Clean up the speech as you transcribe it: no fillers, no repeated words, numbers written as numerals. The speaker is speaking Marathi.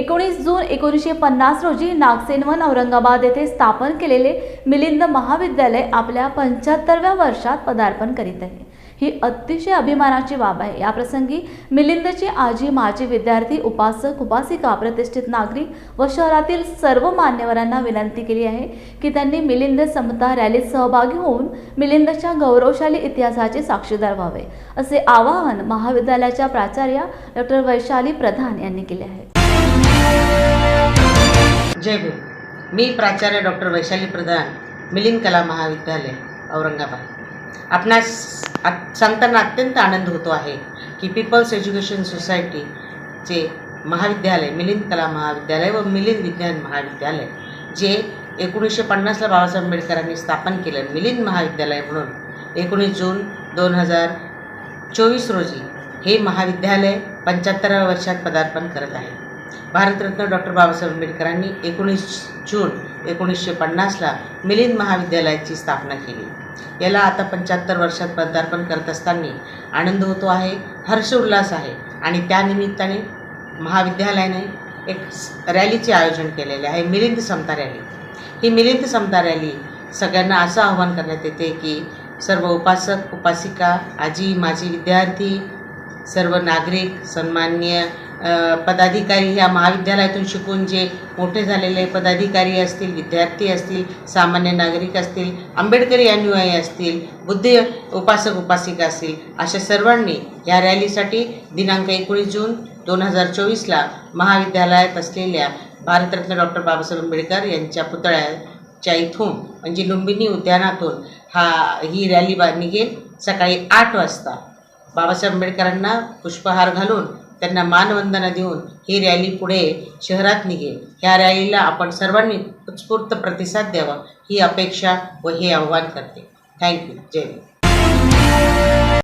19 जून 1950 रोजी नागसेनवन औरंगाबाद येथे स्थापन केलेले मिलिंद महाविद्यालय आपल्या 75व्या वर्षात पदार्पण करीत आहे। ही अतिशय अभिमानाची बाब आहे। याप्रसंगी मिलिंदचे आजी माजी विद्यार्थी, उपासक उपासिका, प्रतिष्ठित नागरिक व शहरातील सर्व मान्यवरांना विनंती केली आहे की त्यांनी मिलिंद समता रॅलीत सहभागी होऊन मिलिंदच्या गौरवशाली इतिहासाचे साक्षीदार व्हावे, असे आवाहन महाविद्यालयाच्या प्राचार्य डॉ. वैशाली प्रधान यांनी केले आहे। जय भीम। मी प्राचार्य डॉ. वैशाली प्रधान, मिलिंद कला महाविद्यालय औरंगाबाद। आपणास सांगताना अत्यंत आनंद होतो आहे की पीपल्स एज्युकेशन सोसायटीचे महाविद्यालय मिलिंद कला महाविद्यालय व मिलिंद विज्ञान महाविद्यालय जे 1950ला बाबासाहेब आंबेडकरांनी स्थापन केलं मिलिंद महाविद्यालय म्हणून 19 जून 2024 रोजी हे महाविद्यालय 75व्या वर्षात पदार्पण करत आहे। भारतरत्न डॉक्टर बाबासाहेब आंबेडकरांनी 19 जून 1950ला मिलिंद महाविद्यालयाची स्थापना केली। याला आता 75 वर्षात पदार्पण करत असताना आनंद होतो आहे, हर्ष उल्हास आहे आणि त्यानिमित्ताने महाविद्यालयाने एक रॅलीचे आयोजन केलेले आहे, मिलिंद समता रॅली। ही मिलिंद समता रॅली सगळ्यांना असं आवाहन करण्यात येते की सर्व उपासक उपासिका, आजी माजी विद्यार्थी, सर्व नागरिक, सन्माननीय पदाधिकारी, ह्या महाविद्यालयातून शिकून जे मोठे झालेले पदाधिकारी असतील, विद्यार्थी असतील, सामान्य नागरिक असतील, आंबेडकरी अनुयायी असतील, बुद्ध उपासक उपासिका असतील, अशा सर्वांनी या रॅलीसाठी दिनांक 19 जून 2024ला महाविद्यालयात असलेल्या भारतरत्न डॉक्टर बाबासाहेब आंबेडकर यांच्या पुतळ्याच्या इथून म्हणजे लुंबिनी उद्यानातून ही रॅली निघेल। सकाळी 8 वाजता बाबासाहेब आंबेडकरांना पुष्पहार घालून त्यांना मानवंदना देऊन ही रॅली पुढे शहरात निघेल। ह्या रॅलीला आपण सर्वांनी उत्स्फूर्त प्रतिसाद द्यावा ही अपेक्षा व हे आव्हान करते। थँक्यू। जय हिंद।